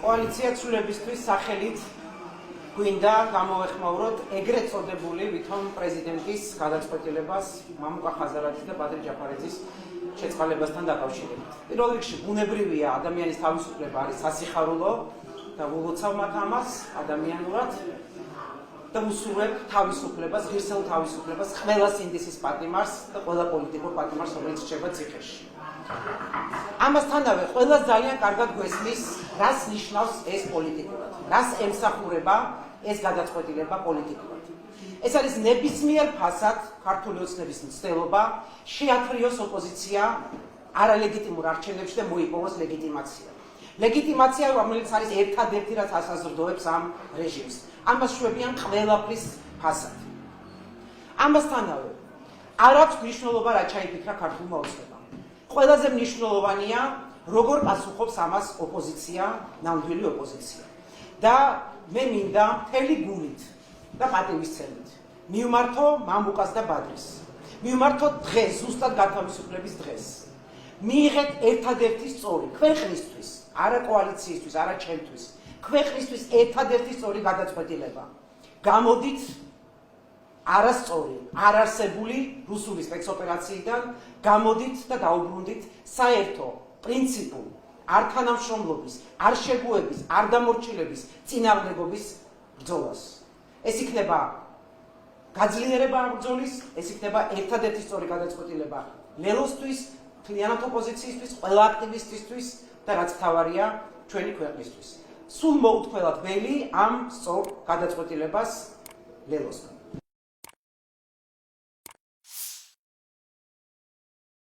კოალიცია ცვლილებისთვის სახელით გვინდა გამოვეხმაუროთ ეგრეთ წოდებული ვითომ პრეზიდენტის გადაწყვეტილებას მამუკა ხაზარაძის და ბადრი ჯაფარიძის შეწყალებასთან დაკავშირებით. პირველ რიგში ბუნებრივია ადამიანის თავისუფლება არის სასიხარულო და ულოცავ მათ ამას ადამიანურად და ვუსურვებ თავისუფლებას, ღირსეულ თავისუფლებას, ყველა სინდისის პატიმარს და ყველა პოლიტიკურ პატიმარს, რომელიც რჩება ციხეში. ამასთანავე ყველა ძალიან კარგად გვესმის, რას ნიშნავს ეს პოლიტიკურად, რას ემსახურება ეს გადაწყვეტილება პოლიტიკურად. ეს არის ნებისმიერ ფასად ქართული ოცნების მცდელობა შეაქრიოს ოპოზიცია არალეგიტიმურ არჩევნებში და მოიპოვოს ლეგიტიმაცია. ლეგიტიმაცია, რომელიც არის ერთადერთი, რაც ასაზრდოებს ამ რეჟიმს. ამას შვებიან ყველაფრის ფასად. ამასთანავე არ აქვს მნიშვნელობა რა ჩაიფიქრა ქართულმა ოცნებამ. ყველაზე მნიშვნელოვანია, როგორ პასუხობს ამას ოპოზიცია, ნამდვილი ოპოზიცია. და მე მინდა მთელი გულით და პატივისცემით მივმართო მამუკას და ბადრის. მივმართო დღეს, ზუსტად გათავისუფლების დღეს. მიიღეთ ერთადერთი სწორი ქვეყნისთვის, არა კოალიციისთვის, არა ჩემთვის, ქვეყნისთვის ერთადერთი სწორი გადაწყვეტილება. გამოდით არასწორი, არარსებული რუსული სპეცოპერაციიდან, გამოდით და დაუბრუნდით საერთო პრინციპულ არ თანამშრომლობის, არ შეგუების, არ დამორჩილების წინააღმდეგობის ბრძოლას. ეს იქნება გაძლიერება ბრძოლის, ეს იქნება ერთადერთი სწორი გადაწყვეტილება ლელოსთვის, მთლიანად ოპოზიციისთვის, ყველა აქტივისტისთვის და რაც მთავარია, ჩვენი ქვეყნისთვის. სულ მოუთქველად ველი ამ სწორ გადაწყვეტილებას ლელოსთან.